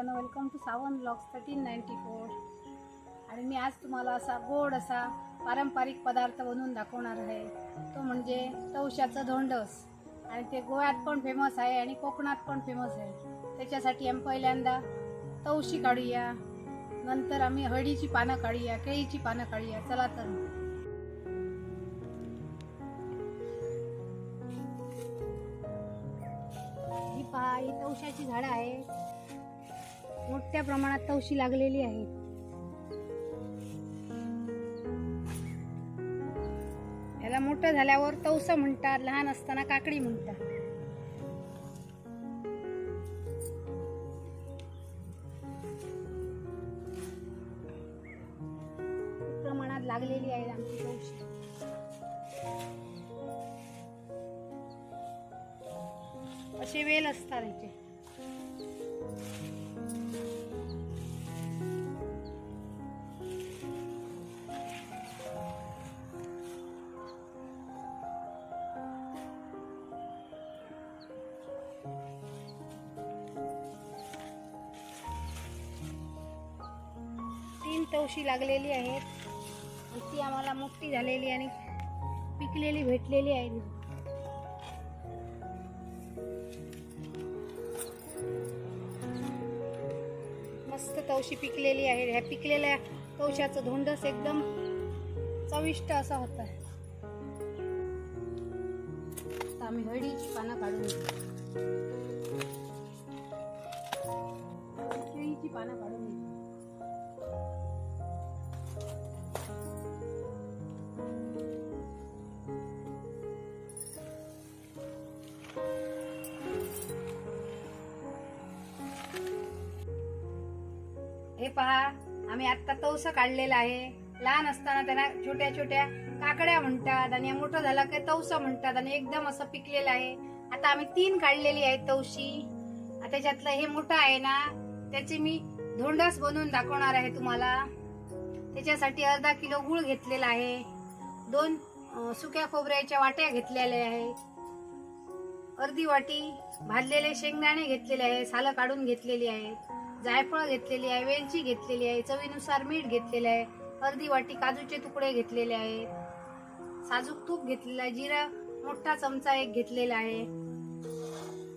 मित्रांनो, welcome to Sawan blogs 1394. आणि मी आज तुम्हाला असा गोड असा पारंपरिक पदार्थ बनवून दाखवणार आहे. तो म्हणजे तवशाचं धोंडस. आणि ते गोव्यात पण फेमस आहे आणि कोकणात पण फेमस आहे. त्याच्यासाठी आम्ही पहिल्यांदा तवशी काढूया, नंतर आम्ही हळदीची पानं काढूया, केळीची पानं काढूया. चला तर ही पहा, ही तवशाची झाडं आहे. मोठ्या प्रमाणात तवशी लागलेली आहे. याला मोठं झाल्यावर तवसा म्हणतात, लहान असताना काकडी म्हणतात. खूप प्रमाणात लागलेली आहे आमची तवशी. असे वेल असतात याचे. 3 तवशी लागलेली आहेत. ती आम्हाला मोठी झालेली आणि पिकलेली भेटलेली आहे. मस्त तवशी पिकलेली आहे. ह्या पिकलेल्या तवशाचं धोंडस एकदम चविष्ट असा होता. आम्ही हळदीची पानं काढून घेऊ, केळीची पानं काढून घेऊ. हे पहा, आम्ही आता तवसा काढलेला आहे. लहान असताना त्यांना छोट्या छोट्या काकड्या म्हणतात आणि मोठं झाला की तवसा म्हणतात. आणि एकदम असं पिकलेलं आहे. आता आम्ही 3 काढलेली आहेत तवशी. त्याच्यातलं हे मोठं आहे ना, त्याचे मी धोंडस बनवून दाखवणार आहे तुम्हाला. त्याच्यासाठी अर्धा किलो गूळ घेतलेला आहे. 2 सुक्या खोबऱ्याच्या वाट्या घेतलेल्या आहे. अर्धी वाटी भाजलेले शेंगदाणे घेतलेले आहे, सालं काढून घेतलेली आहे. जायफळ घेतलेली आहे, वेलची घेतलेली आहे, चवीनुसार मीठ घेतलेले आहे. अर्धी वाटी काजूचे तुकडे घेतलेले आहेत. साजूक तूप घेतलेलं आहे. जिरा मोठा चमचा 1 घेतलेला आहे.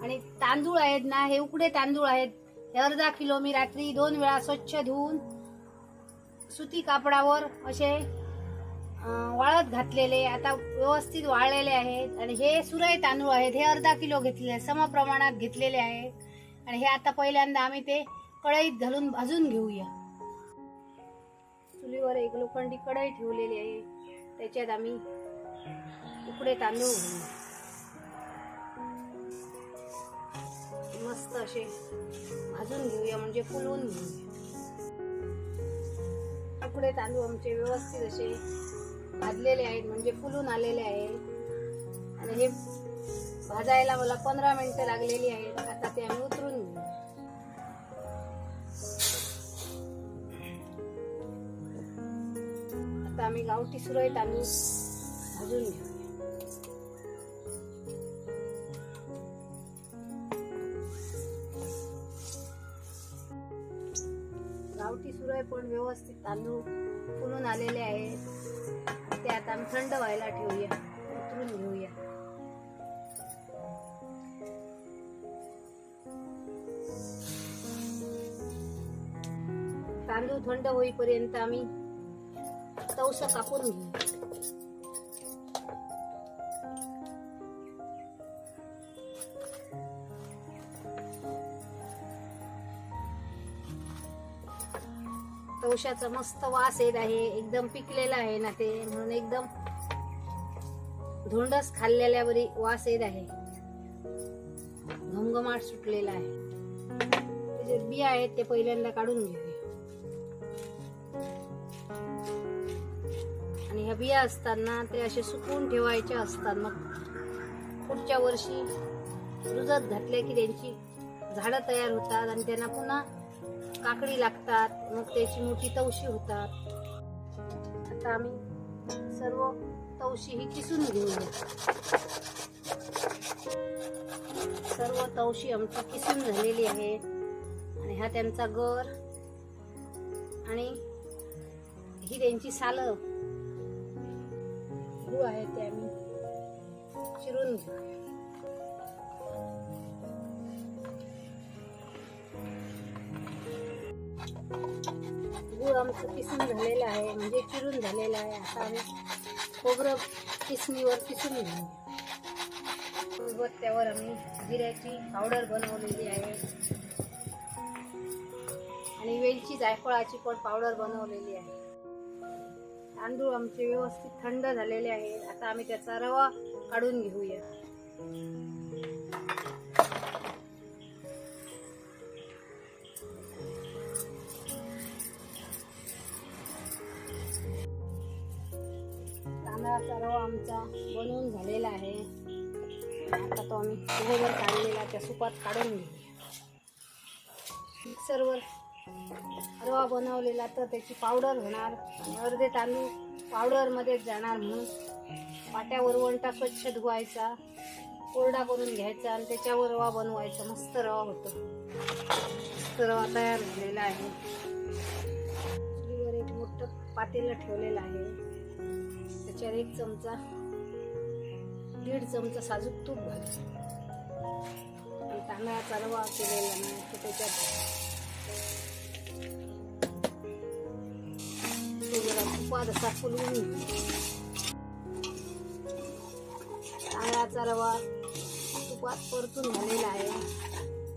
आणि तांदूळ आहेत ना, हे उकडे तांदूळ आहेत. हे अर्धा किलो मी रात्री 2 वेळा स्वच्छ धुवून सुती कापडावर असे वाळत घातलेले, आता व्यवस्थित वाळलेले आहेत. आणि हे सुरई तांदूळ आहेत. हे अर्धा किलो घेतलेले, सम प्रमाणात घेतलेले आहेत. आणि हे आता पहिल्यांदा आम्ही ते कढईत घालून भाजून घेऊया. चुलीवर एक लोखंडी कढई ठेवलेली आहे. त्याच्यात आम्ही उकडे तांदूळ घालू. मस्त असे भाजून घेऊया, म्हणजे फुलवून घेऊया. उकडे तांदूळ आमचे व्यवस्थित असे भाजलेले आहेत, म्हणजे फुलून आलेले आहेत. आणि हे भाजायला मला 15 मिनिटं लागलेली आहेत. आता ते आम्ही उतरून घेऊ. आता आम्ही गावठी सुरई तांदूळ भाजून घेऊ. गावठी सुरई पण व्यवस्थित तांदूळ फुलून आलेले आहेत. ते आता आम्ही थंड व्हायला ठेवूया, उतरून घेऊया. तांदूळ थंड होईपर्यंत आम्ही तवसा कापून घेऊ. तवशाचा मस्त वास येत आहे. एकदम पिकलेला आहे ना ते, म्हणून एकदम धोंडस खाल्लेल्यावरी वास येत आहे. घमघमाट सुटलेला आहे. त्याचे बिया आहेत ते पहिल्यांदा काढून घेऊया. आणि ह्या बिया असताना ते असे सुकवून ठेवायचे असतात. मग पुढच्या वर्षी रुजत घातले की त्यांची झाडं तयार होतात आणि त्यांना पुन्हा काकडी लागतात. मग त्याची मोठी तवशी होतात. आता आम्ही सर्व तवशी ही किसून घेऊया. सर्व तवशी आमची किसून झालेली आहे. आणि आणि हा त्यांचा गर आणि ही त्यांची सालं गूळ आहे ते आम्ही चिरून घेऊ. गूळ आमचं किसून झालेलं आहे, म्हणजे चिरून झालेलं आहे. आता आम्ही खोबरं किसणीवर किसून घेऊ. त्यावर आम्ही जिऱ्याची पावडर बनवलेली आहे आणि वेलची जायफळाची पण पावडर बनवलेली आहे. तांदूळ आमचे व्यवस्थित थंड झालेले आहे. आता आम्ही त्याचा रवा काढून घेऊया. तांदळाचा रवा आमचा बनवून झालेला आहे. आता तो आम्ही गोबर काढलेला त्या सुपात काढून घेऊया. मिक्सरवर रवा बनवलेला तर त्याची पावडर होणार आणि अर्धे तांदूळ पावडरमध्ये जाणार, म्हणून पाट्यावर वंटा स्वच्छ धुवायचा, कोरडा करून घ्यायचा आणि त्याच्यावर रवा बनवायचा. मस्त रवा होतो. मस्त रवा तयार झालेला आहे. चुलीवर एक मोठं पातेलं ठेवलेलं आहे. त्याच्यावर 1 चमचा 1.5 चमचा साजूक तूप घालायचं. तांदळाचा रवा केलेला नाही तर त्याच्यात जरा तुपात असा फुलवून घेऊ. तांदळाचा रवा तुपात परतून झालेला आहे.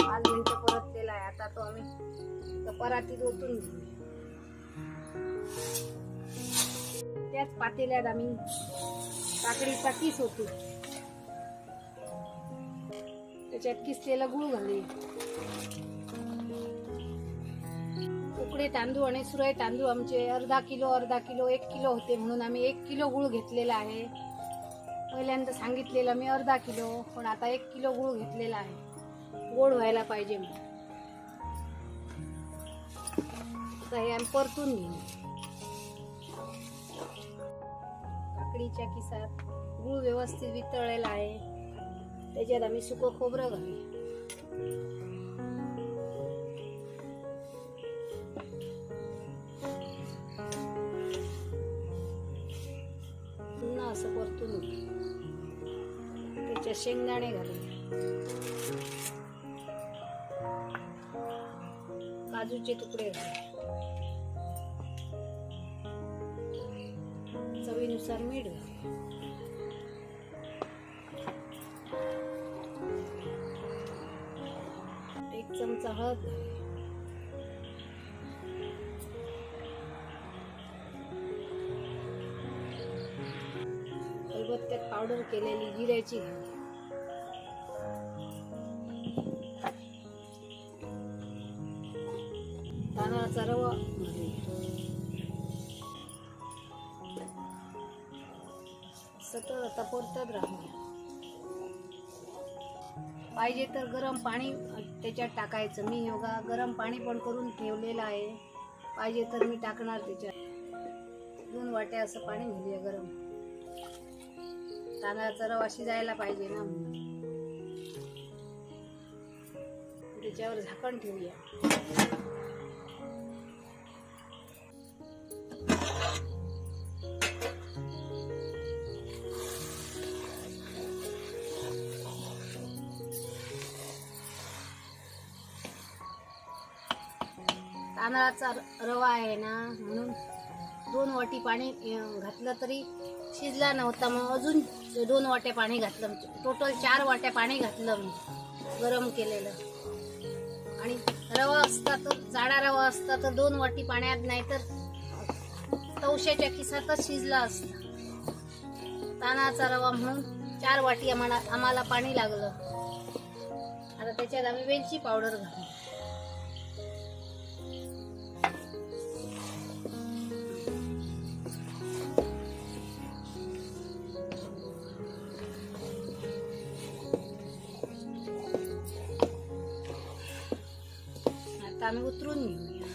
5 मिनिटं परतलेला आहे. आता तो आम्ही परातीत ओतून घेऊ. त्याच पातेल्यात आम्ही काकडीचा किस होतो, त्याच्यात किसलेला गुळ घालूया. उकडे तांदूळ आणि सुरई तांदूळ आमचे अर्धा किलो 1 किलो होते, म्हणून आम्ही 1 किलो गुळ घेतलेला आहे. पहिल्यांदा सांगितलेलं मी अर्धा किलो, पण आता 1 किलो गुळ घेतलेला आहे. गोड व्हायला पाहिजे म्हणून. आता हे आम्ही परतून घेऊ. काकडीच्या किसात गुळ व्यवस्थित वितळलेला आहे. त्याच्यात आम्ही सुकं खोबरं घालूया. पुन्हा असं परतून घेऊ. त्याच्यात शेंगदाणे घालूया. काजूचे तुकडे घालूया. चवीनुसार मीठ घालूया. 1 चमचा हळद घालूया. खलबत्त्यात पावडर केलेली जिऱ्याची घालूया. तांदळाचा रवा घालूया. सतत आता परतत राहूया. पाहिजे तर गरम पाणी त्याच्यात टाकायचं. मी योगा गरम पाणी पण करून ठेवलेलं आहे. पाहिजे तर मी टाकणार त्याच्यात. 2 वाट्या असं पाणी घालूया गरम. तांदळाचा रवा शिजायला पाहिजे ना, त्याच्यावर झाकण ठेवूया. तांदळाचा रवा आहे ना, म्हणून 2 वाटी पाणी घातलं तरी शिजला नव्हता. मग अजून 2 वाट्या पाणी घातलं. टोटल 4 वाट्या पाणी घातलं मी गरम केलेलं. आणि रवा असता तर जाडा रवा असता तर 2 वाटी पाण्यात, नाही तर तवशाच्या किसातच शिजला असता. तांदळाचा रवा म्हणून 4 वाटी आम्हाला पाणी लागलं. आता त्याच्यात आम्ही वेलची पावडर घालू. आता आम्ही उतरून घेऊया.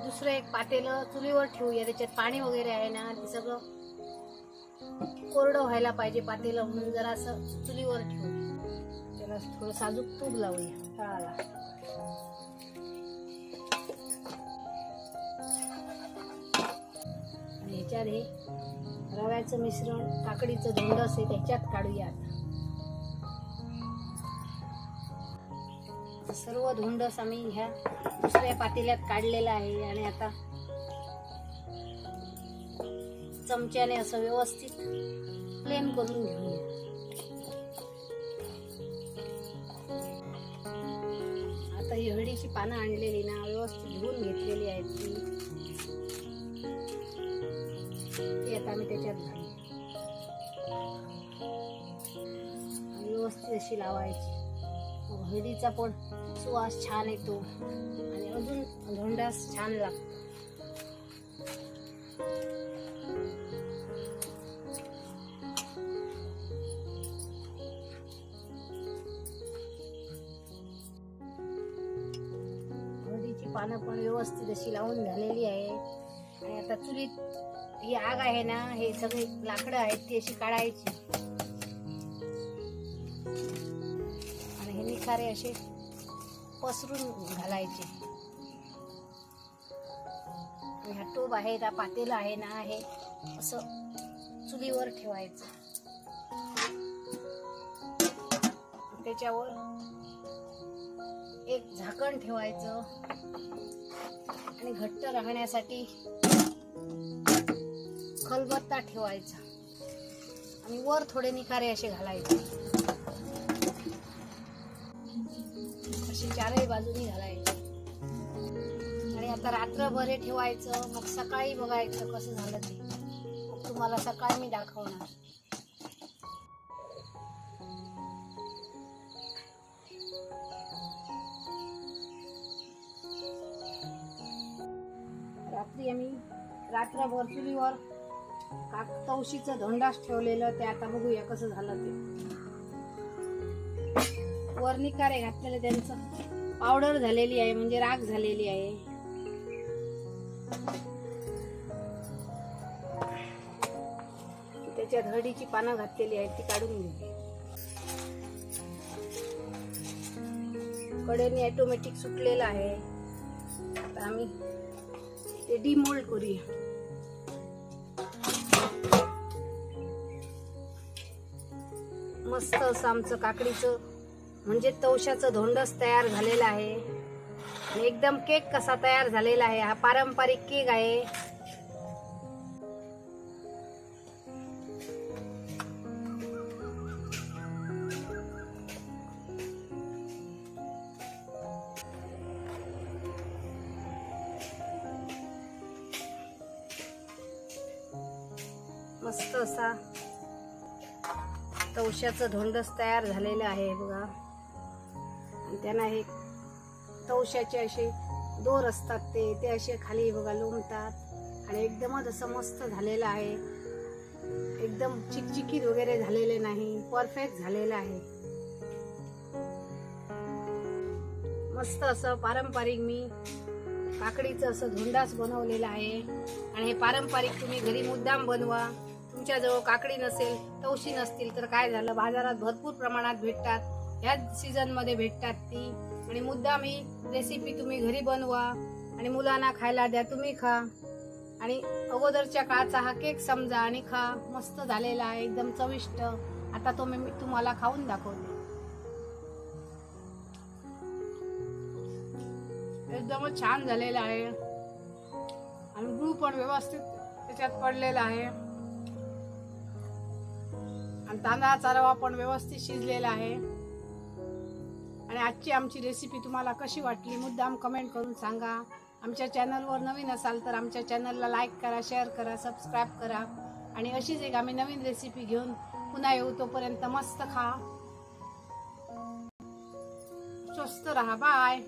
दुसरं एक पातेलं चुलीवर ठेवूया. त्याच्यात पाणी वगैरे आहे ना, ते सगळं कोरडं व्हायला पाहिजे पातेलं, म्हणून जरा असं चुलीवर ठेवू. त्याला थोडं साजूक तूप लावूया तळाला. आणि ह्याच्यात हे रव्याचं मिश्रण, काकडीचं धोंडस आहे त्याच्यात काढूया. आता सर्व धोंडस आम्ही ह्या दुसऱ्या पातेल्यात काढलेला आहे. आणि आता चमच्याने असं व्यवस्थित प्लेन करून घेऊया. आता ही हळदीची पानं आणलेली ना व्यवस्थित धुवून घेतलेली आहेत ती आता आम्ही त्याच्यात घालू. व्यवस्थित अशी लावायची. हळदीचा पण सुवास छान येतो आणि अजून धोंडास छान लागतो. पानं पण व्यवस्थित अशी लावून झालेली आहे. आणि आता चुलीत ही आग आहे ना, हे सगळे लाकडं आहेत ती अशी काढायची आणि हे निखारे असे पसरून घालायचे. हा टोप आहे, हा पातेलं आहे ना, हे असं चुलीवर ठेवायचं. त्याच्यावर एक झाकण ठेवायचं आणि घट्ट राहण्यासाठी खलबत्ता ठेवायचा आणि वर थोडे निखारे असे घालायचे. असे चारही बाजूनी घालायचे. आणि आता रात्रभर हे ठेवायचं. मग सकाळी बघायचं कसं झालं ते. मग तुम्हाला सकाळी मी दाखवणार. रात्री आम्ही रात्रभर चुलीवर तवशीचं धोंडास ठेवलेलं ते आता बघूया कसं झालं ते. वर निखारे घातलेले त्यांचं पावडर झालेली आहे, म्हणजे राख झालेली आहे. त्याच्यात हळदीची पानं घातलेली आहेत ती काढून घेऊ. कडेने ऑटोमॅटिक सुटलेलं आहे. आता आम्ही ते डिमोल्ड करूया. मस्त असं आमचं काकडीचं म्हणजे तवशाचं धोंडस तयार झालेलं आहे. आणि एकदम केक कसा तयार झालेला आहे. हा पारंपरिक केक आहे. मस्त असा तवशाचं धोंडस तयार झालेलं आहे बघा. आणि त्यांना हे तवशाचे असे दोर असतात ते असे खाली बघा लोंबतात. आणि एकदमच असं मस्त झालेलं आहे. एकदम चिकचिकीत वगैरे झालेले नाही, परफेक्ट झालेलं आहे. मस्त असं पारंपरिक मी काकडीचं असं धोंडास बनवलेलं आहे. आणि हे पारंपरिक तुम्ही घरी मुद्दाम बनवा. तुमच्याजवळ काकडी नसेल, तवशी नसतील तर काय झालं, बाजारात भरपूर प्रमाणात भेटतात. ह्याच सीझन मध्ये भेटतात ती. आणि मुद्दाम ही रेसिपी तुम्ही घरी बनवा आणि मुलांना खायला द्या. तुम्ही खा आणि अगोदरच्या काळचा हा केक समजा आणि खा. मस्त झालेला आहे, एकदम चविष्ट. आता तो मी तुम्हाला खाऊन दाखवते. एकदमच छान झालेला आहे आणि गुळ पण व्यवस्थित त्याच्यात पडलेला आहे. आणि तांदळाचा रवा पण व्यवस्थित शिजलेला आहे. आणि आजची आमची रेसिपी तुम्हाला कशी वाटली मुद्दाम कमेंट करून सांगा. आमच्या चॅनलवर नवीन असाल तर आमच्या चॅनलला लाईक करा, शेअर करा, सबस्क्राईब करा. आणि अशीच एक आम्ही नवीन रेसिपी घेऊन पुन्हा येऊ. तोपर्यंत मस्त खा, स्वस्त रहा. बाय.